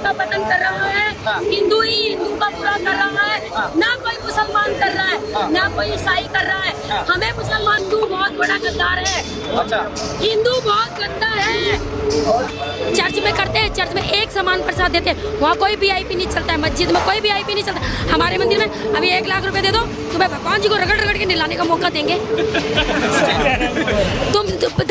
का पतन कर रहा है, हिंदू ही हिंदू का बुरा कर रहा है, ना कोई मुसलमान कर रहा है, ना कोई ईसाई कर रहा है। हमें मुसलमान हिंदू बहुत बड़ा गद्दार है। अच्छा, हिंदू बहुत गंदा है। चर्च में करते हैं, चर्च में एक समान प्रसाद देते हैं, वहाँ कोई वीआईपी नहीं चलता है, मस्जिद में कोई वीआईपी नहीं चलता। हमारे मंदिर में अभी 1 लाख रुपए दे दो, तुम्हें भगवान जी को रगड़ रगड़ के नहलाने का मौका देंगे। तुम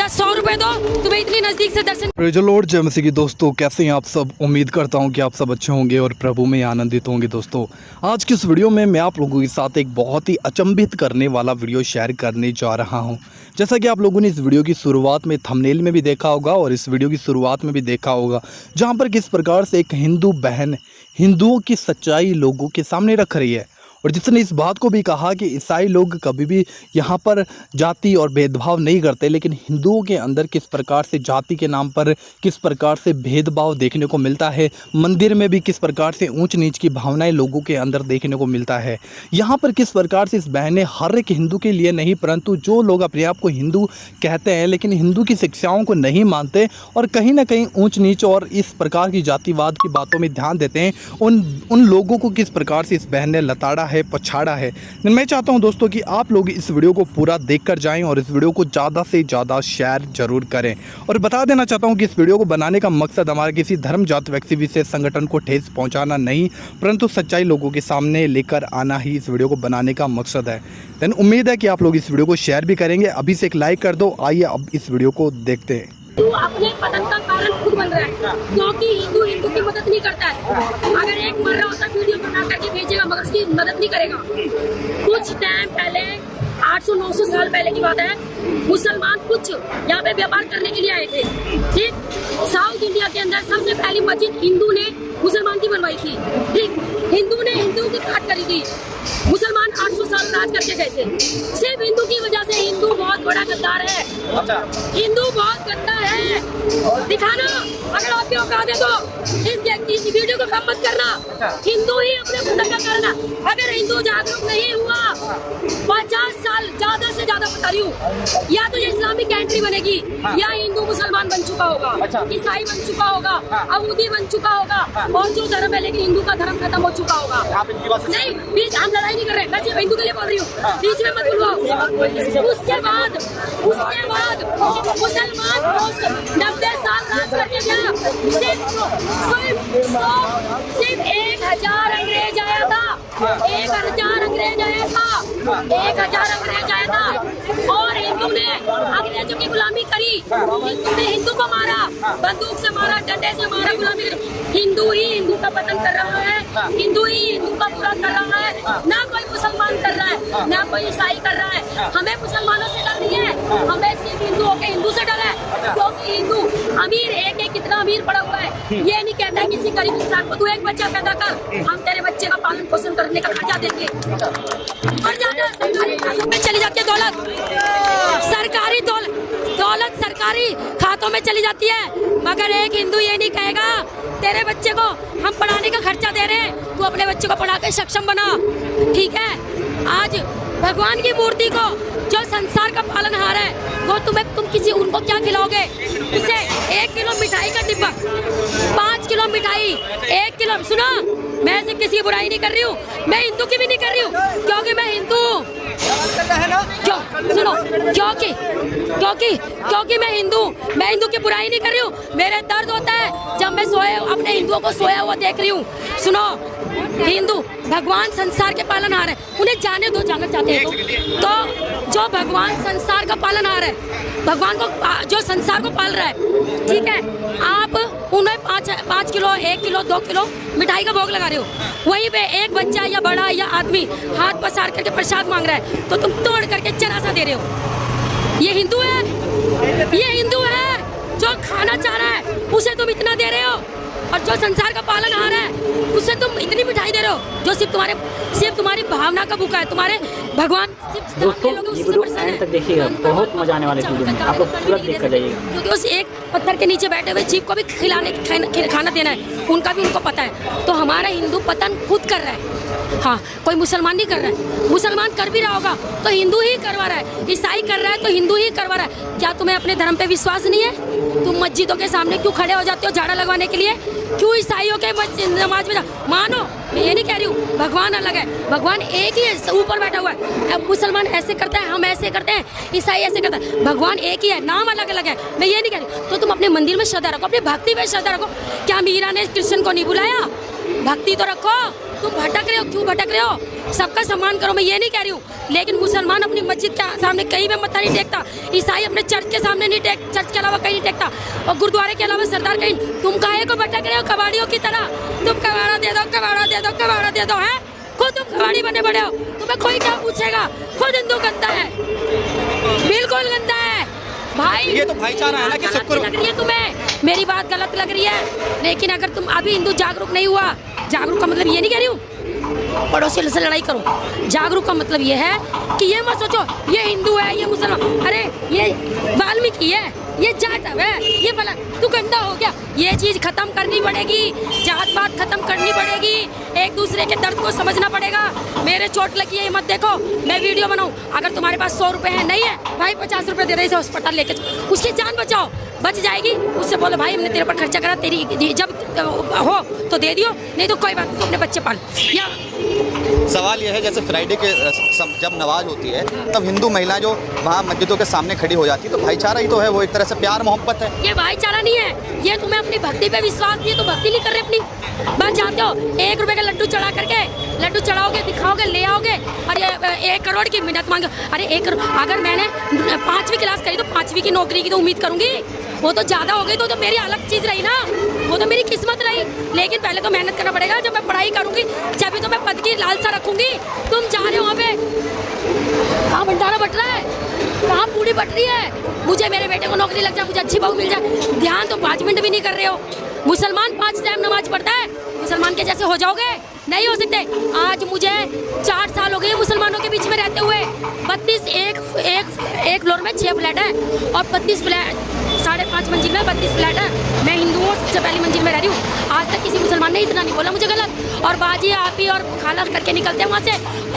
100 रुपए दो, तुम्हें इतनी नजदीक से दर्शन। प्रेज़ द लॉर्ड, जय मसीह की दोस्तों, कैसे हैं आप सब। उम्मीद करता हूं कि आप सब अच्छे होंगे और प्रभु में आनंदित होंगे। दोस्तों, आज की इस वीडियो में मैं आप लोगों के साथ एक बहुत ही अचंभित करने वाला वीडियो शेयर करने जा रहा हूं। जैसा कि आप लोगों ने इस वीडियो की शुरुआत में थंबनेल में भी देखा होगा और इस वीडियो की शुरुआत में भी देखा होगा, जहां पर किस प्रकार से एक हिंदू बहन हिंदुओं की सच्चाई लोगों के सामने रख रही है, और जिसने इस बात को भी कहा कि ईसाई लोग कभी भी यहाँ पर जाति और भेदभाव नहीं करते, लेकिन हिंदुओं के अंदर किस प्रकार से जाति के नाम पर किस प्रकार से भेदभाव देखने को मिलता है, मंदिर में भी किस प्रकार से ऊंच नीच की भावनाएं लोगों के अंदर देखने को मिलता है। यहाँ पर किस प्रकार से इस बहन ने हर एक हिंदू के लिए नहीं, परंतु जो लोग अपने आप को हिंदू कहते हैं लेकिन हिंदू की शिक्षाओं को नहीं मानते और कहीं ना कहीं ऊंच नीच और इस प्रकार की जातिवाद की बातों में ध्यान देते हैं, उन लोगों को किस प्रकार से इस बहन ने लताड़ा है, पछाड़ा है। मैं चाहता हूं दोस्तों कि आप लोग इस वीडियो को पूरा देखकर जाएं और इस वीडियो को ज़्यादा से ज़्यादा शेयर जरूर करें। और बता देना चाहता हूं कि इस वीडियो को बनाने का मकसद हमारा किसी धर्म, जात, व्यक्ति विशेष संगठन को ठेस पहुंचाना नहीं, परंतु सच्चाई लोगों के सामने लेकर आना ही इस वीडियो को बनाने का मकसद है। देन उम्मीद है कि आप लोग इस वीडियो को शेयर भी करेंगे। अभी से एक लाइक कर दो। आइए अब इस वीडियो को देखते हैं। हिंदू अपने पतन का कारण खुद बन रहा है, क्योंकि हिंदू हिंदू की मदद नहीं करता है। अगर एक मर रहा होता वीडियो बना करके भेजेगा, मगर उसकी मदद नहीं करेगा। कुछ टाइम पहले 800-900 साल पहले की बात है, मुसलमान कुछ यहाँ पे व्यापार करने के लिए आए थे। ठीक, साउथ इंडिया के अंदर सबसे पहली मस्जिद हिंदू ने मुसलमान की बनवाई थी। ठीक, हिंदू ने हिंदू की काट करी थी। मुसलमान 800 साल राज करके गए थे। सिर्फ हिंदू की वजह से हिंदू बहुत बड़ा गद्दार है। अच्छा, हिंदू बहुत गंदा है। दिखाना, अगर आपकी औकात है तो इस वीडियो को कम मत करना। हिंदू ही अपने पतन का कारण है। अगर हिंदू जागरूक नहीं हुआ, 50 साल ज्यादा से ज्यादा बता रही हूँ, या तो ये इस्लामिक कंट्री बनेगी, या हिंदू मुसलमान बन चुका होगा, ईसाई बन चुका होगा, यहूदी बन चुका होगा, और जो धर्म है लेकिन हिंदू का धर्म खत्म हो चुका होगा। नहीं, बीच हम लड़ाई नहीं कर रहे, मैं सिर्फ हिंदू के लिए बोल रही हूँ, बीच में मत बुलवाओ। उसके बाद मुसलमान 90 साल राज करके गया। सिर्फ 1000 अंग्रेज आया था। 1000 अंग्रेज आया था। 1000 अंग्रेज आया था और हिंदू ने अंग्रेजों की गुलामी करी। हिंदू ने हिंदू को मारा, बंदूक से मारा, डंडे से मारा, गुलामी करी। हिंदू ही हिंदू का पतन कर रहा है, हिंदू ही हिंदू का बुरा कर रहा है, ना कोई मुसलमान कर रहा है, ना कोई ईसाई कर रहा है। हमें मुसलमानों से डर नहीं है, हमें सिर्फ हिंदुओं के हिंदू से डर है, क्योंकि हिंदू अमीर एक कितना अमीर पड़ा हुआ है। ये नहीं कहता है किसी गरीब इंसान को तू एक बच्चा पैदा कर, हम तेरे बच्चे का पालन पोषण करने का खर्चा देंगे। और ज्यादा सरकारी खातों में चली जाती है दौलत, सरकारी दौलत सरकारी खातों में चली जाती है, मगर एक हिंदू ये नहीं कहेगा तेरे बच्चे को हम पढ़ाने का खर्चा दे रहे हैं, तू अपने बच्चे को पढ़ा के सक्षम बना। ठीक है, आज भगवान की मूर्ति को जो संसार का पालनहार है, वो तुम किसी उनको क्या खिलाओगे? उसे 1 किलो मिठाई का डिब्बा, 5 किलो मिठाई, 1 किलो। सुनो, मैं सिर्फ किसी की बुराई नहीं कर रही हूँ, मैं हिंदू की भी नहीं कर रही हूँ, क्योंकि मैं हिंदू हूँ। क्यों? सुनो, क्योंकि मैं हिंदू की बुराई नहीं कर रही हूँ। मेरे दर्द होता है जब मैं अपने हिंदुओं को सोया हुआ देख रही हूँ। सुनो, हिंदू भगवान संसार के पालनहार है, उन्हें जाने दो, जानना चाहते हैं तो जो भगवान संसार का पालनहार है, भगवान को जो संसार को पाल रहा है, ठीक है, आप उन्हें 5 किलो, 1 किलो, 2 किलो मिठाई का भोग लगा रहे हो। वहीं पे एक बच्चा या बड़ा या आदमी हाथ पसार करके प्रसाद मांग रहा है, तो तुम तोड़ करके चरासा दे रहे हो। ये हिंदू है? ये हिंदू है जो खाना चाह रहा है उसे तुम इतना दे रहे हो, और जो संसार का पालनहार है उसे तुम इतनी मिठाई दे रहे हो, जो सिर्फ तुम्हारी भावना का भूखा है। तुम्हारे भगवान दोस्तों ये वीडियो एंड तक देखिएगा, बहुत मजा आने वाले वीडियो में, आप लोग तुरंत देख कर जाइएगा। क्योंकि उस एक पत्थर के नीचे बैठे हुए जीव को भी खाना देना है, उनका भी उनको पता है। तो हमारा हिंदू पतन खुद कर रहा है, हाँ, कोई मुसलमान नहीं कर रहा है। मुसलमान कर भी रहा होगा तो हिंदू ही करवा रहा है, ईसाई कर रहा है तो हिंदू ही करवा रहा है। क्या तुम्हें अपने धर्म पे विश्वास नहीं है? तुम मस्जिदों के सामने क्यों खड़े हो जाते हो झाड़ा लगवाने के लिए? क्यों ईसाइयों के नमाज में मानो, मैं ये नहीं कह रही हूँ भगवान अलग है, भगवान एक ही है, ऊपर बैठा हुआ है। अब मुसलमान ऐसे करता है, हम ऐसे करते हैं, ईसाई ऐसे करता है, भगवान एक ही है, नाम अलग अलग है। मैं ये नहीं कह रही। तो तुम अपने मंदिर में श्रद्धा रखो, अपनी भक्ति में श्रद्धा रखो। क्या मीरा ने कृष्ण को नहीं बुलाया? भक्ति तो रखो। तुम भटक रहे हो, क्यों भटक रहे हो? सबका सम्मान करो, मैं ये नहीं कह रही हूँ। लेकिन मुसलमान अपनी मस्जिद के सामने कहीं भी मत्था नहीं टेकता, ईसाई अपने चर्च के सामने नहीं टेक, चर्च के अलावा कहीं नहीं टेकता, और गुरुद्वारे के अलावा सरदार कहीं। तुम काहे को भटक रहे हो कबाड़ियों की तरह? तुम कबाड़ा दे दो, कबाड़ा दे दो, कबाड़ा दे दो, है खुद तुम कबाड़ी बने बड़े हो। तुम्हें कोई क्या पूछेगा? खुद हिंदू गंदा है, बिल्कुल गंदा है भाई। ये तो भाईचारा है ना कि सबको लग रही है तुम्हें, मेरी बात गलत लग रही है। लेकिन अगर तुम अभी हिंदू जागरूक नहीं हुआ, जागरूक का मतलब ये नहीं कह रही हूँ पड़ोसी से लड़ाई करो। जागरूक का मतलब ये है कि ये मत सोचो ये हिंदू है, ये मुसलमान, अरे ये वाल्मीकि है, ये जाट है, ये भला तू गंदा हो गया। ये चीज़ खत्म करनी पड़ेगी, जात पात खत्म करनी पड़ेगी, एक दूसरे के दर्द को समझना पड़ेगा। मेरे चोट लगी है ये मत देखो, मैं वीडियो बनाऊँ। अगर तुम्हारे पास 100 रुपये है, नहीं है भाई 50 रुपये दे दे, इसे अस्पताल लेके उसकी जान बचाओ, बच जाएगी। उससे बोलो भाई हमने तेरे पर खर्चा करा, तेरी जब हो तो दे दियो, नहीं तो कोई बात नहीं, अपने बच्चे पाल। या सवाल यह है जैसे फ्राइडे के जब नमाज होती है तब हिंदू महिलाएं जो वहाँ मस्जिदों के सामने खड़ी हो जाती है, तो भाईचारा ही तो है, वो एक तरह से प्यार मोहब्बत है। ये भाईचारा नहीं है, ये तुम्हें अपनी भक्ति पे विश्वास नहीं है तो भक्ति नहीं कर रहे अपनी। बस जाते हो 1 रुपए का लड्डू चढ़ा करके, लड्डू चढ़ाओगे, दिखाओगे, ले आओगे, और ये 1 करोड़ की मिन्नत मांगे। अरे 1 करोड़, अगर मैंने 5वीं क्लास करी तो 5वीं की नौकरी की तो उम्मीद करूंगी, वो तो ज़्यादा हो गई तो मेरी अलग चीज़ रही ना, वो तो मेरी किस्मत रही। लेकिन पहले तो मेहनत करना पड़ेगा, जब मैं पढ़ाई करूंगी जब तो मैं पद की लालसा रखूंगी। तुम जा रहे हो वहाँ पे, कहाँ भंडारा बट रहा है, कहाँ पूरी बट रही है? मुझे मेरे बेटे को नौकरी लग जाए, मुझे अच्छी बहू मिल जाए, ध्यान तो 5 मिनट भी नहीं कर रहे हो। मुसलमान 5 टाइम नमाज पढ़ता है, मुसलमान के जैसे हो जाओगे? नहीं हो सकते। आज मुझे 4 साल हो गए मुसलमानों के बीच में रहते हुए। 32 एक फ्लोर में 6 फ्लैट है, और 32 फ्लैट 5.5 मंजिल में 32 फ्लैट है। मैं हिंदू हूँ, सबसे पहली मंजिल में रह रही हूँ। आज तक किसी मुसलमान ने इतना नहीं बोला मुझे गलत। और बाजी आपी और खाला करके निकलते हैं वहाँ से,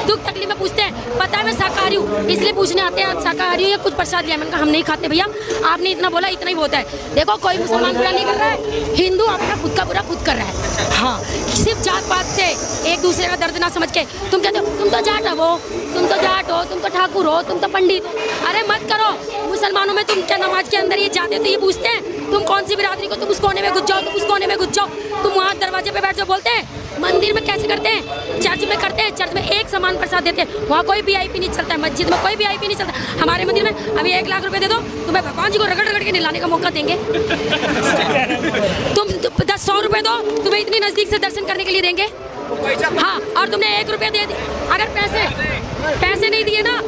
दुख तकलीफ में पूछते हैं, पता है मैं शाकाहारी हूँ, इसलिए पूछने आते हैं आप शाकाहारी हो या कुछ प्रसाद लिया? मैंने कहा हम नहीं खाते भैया, आपने इतना बोला, इतना ही होता है। देखो कोई मुसलमान बुरा नहीं कर रहा है, हिंदू अपना खुद का बुरा खुद कर रहा है। हाँ, सिर्फ जात पात से एक दूसरे का दर्द ना समझ के तुम कहते हो तुम तो जाट हो, तुम तो जाट हो, तुम तो ठाकुर हो, तुम तो पंडित हो। अरे मत करो। मुसलमानों में तुम क्या नमाज के अंदर ये जाते तो ये पूछते हैं तुम कौन सी बिरादरी को, तुम उस कोने में घुस जाओ, तुम उस कोने में घुस जाओ, तुम वहाँ दरवाजे पे बैठ जाओ। बोलते हैं मंदिर में कैसे करते हैं, चर्च में करते हैं, चर्च में एक समान प्रसाद देते हैं, वहाँ कोई VIP नहीं चलता है, मस्जिद में कोई VIP नहीं चलता। हमारे मंदिर में अभी 1 लाख रुपए दे दो, तुम्हें भगवान जी को रगड़ रगड़ के नहलाने का मौका देंगे। तुम 100 रुपए दो, तुम्हें इतनी नजदीक से दर्शन करने के लिए देंगे। हाँ, और तुमने 1 रुपया दे दिया, अगर पैसे नहीं दिए ना,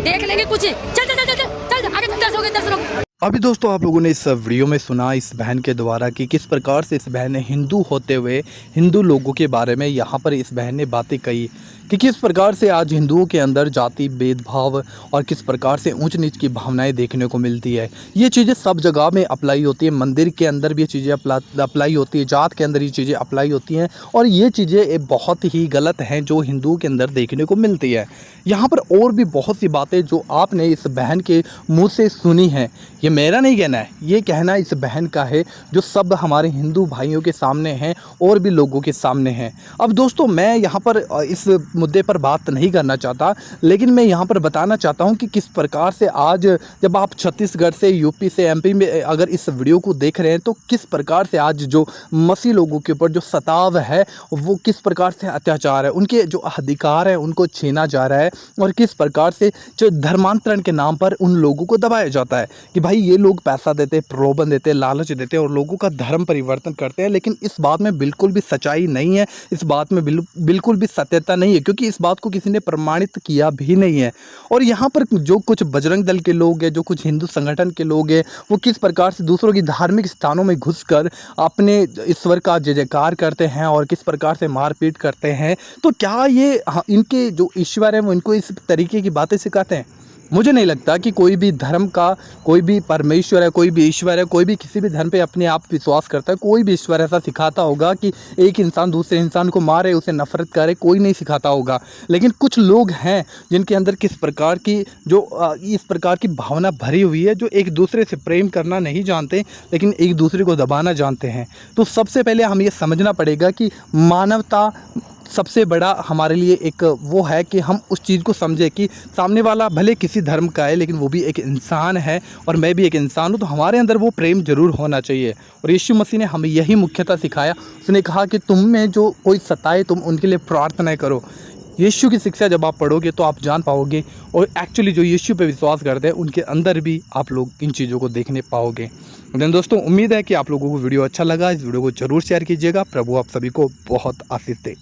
देख लेंगे कुछ। चल चल चल चल चल आगे, दर्शन हो गए। अभी दोस्तों आप लोगों ने इस वीडियो में सुना इस बहन के द्वारा कि किस प्रकार से इस बहन ने हिंदू होते हुए हिंदू लोगों के बारे में यहाँ पर इस बहन ने बातें कही कि किस प्रकार से आज हिंदुओं के अंदर जाति भेदभाव और किस प्रकार से ऊंच नीच की भावनाएं देखने को मिलती है। ये चीज़ें सब जगह में अप्लाई होती है, मंदिर के अंदर भी ये चीज़ें अप्लाई होती है, जात के अंदर ये चीज़ें अप्लाई होती हैं, और ये चीज़ें बहुत ही गलत हैं जो हिंदुओं के अंदर देखने को मिलती है। यहाँ पर और भी बहुत सी बातें जो आपने इस बहन के मुँह से सुनी हैं, ये मेरा नहीं कहना है, ये कहना इस बहन का है जो सब हमारे हिंदू भाइयों के सामने हैं और भी लोगों के सामने हैं। अब दोस्तों मैं यहाँ पर इस मुद्दे पर बात नहीं करना चाहता, लेकिन मैं यहाँ पर बताना चाहता हूँ कि किस प्रकार से आज जब आप छत्तीसगढ़ से यूपी से MP में अगर इस वीडियो को देख रहे हैं तो किस प्रकार से आज जो मसीह लोगों के ऊपर जो सताव है वो किस प्रकार से अत्याचार है, उनके जो अधिकार है उनको छीना जा रहा है, और किस प्रकार से जो धर्मांतरण के नाम पर उन लोगों को दबाया जाता है कि भाई ये लोग पैसा देते, प्रलोभन देते, लालच देते और लोगों का धर्म परिवर्तन करते हैं। लेकिन इस बात में बिल्कुल भी सच्चाई नहीं है, इस बात में बिल्कुल भी सत्यता नहीं है, क्योंकि इस बात को किसी ने प्रमाणित किया भी नहीं है। और यहाँ पर जो कुछ बजरंग दल के लोग हैं, जो कुछ हिंदू संगठन के लोग हैं, वो किस प्रकार से दूसरों की धार्मिक स्थानों में घुसकर अपने ईश्वर का जय जयकार करते हैं और किस प्रकार से मारपीट करते हैं, तो क्या ये इनके जो ईश्वर हैं वो इनको इस तरीके की बातें सिखाते हैं? मुझे नहीं लगता कि कोई भी धर्म का कोई भी परमेश्वर है, कोई भी ईश्वर है, कोई भी किसी भी धर्म पे अपने आप विश्वास करता है, कोई भी ईश्वर ऐसा सिखाता होगा कि एक इंसान दूसरे इंसान को मारे, उसे नफरत करे, कोई नहीं सिखाता होगा। लेकिन कुछ लोग हैं जिनके अंदर किस प्रकार की इस प्रकार की भावना भरी हुई है, जो एक दूसरे से प्रेम करना नहीं जानते लेकिन एक दूसरे को दबाना जानते हैं। तो सबसे पहले हम ये समझना पड़ेगा कि मानवता सबसे बड़ा हमारे लिए एक वो है कि हम उस चीज़ को समझे कि सामने वाला भले किसी धर्म का है लेकिन वो भी एक इंसान है और मैं भी एक इंसान हूँ, तो हमारे अंदर वो प्रेम जरूर होना चाहिए। और यीशु मसीह ने हमें यही मुख्यतः सिखाया। उसने कहा कि तुम में जो कोई सताए तुम उनके लिए प्रार्थना करो। यीशु की शिक्षा जब आप पढ़ोगे तो आप जान पाओगे और एक्चुअली जो यीशु पे विश्वास करते हैं उनके अंदर भी आप लोग इन चीज़ों को देखने पाओगे। लेकिन दोस्तों, उम्मीद है कि आप लोगों को वीडियो अच्छा लगा। इस वीडियो को जरूर शेयर कीजिएगा। प्रभु आप सभी को बहुत आशीष दे।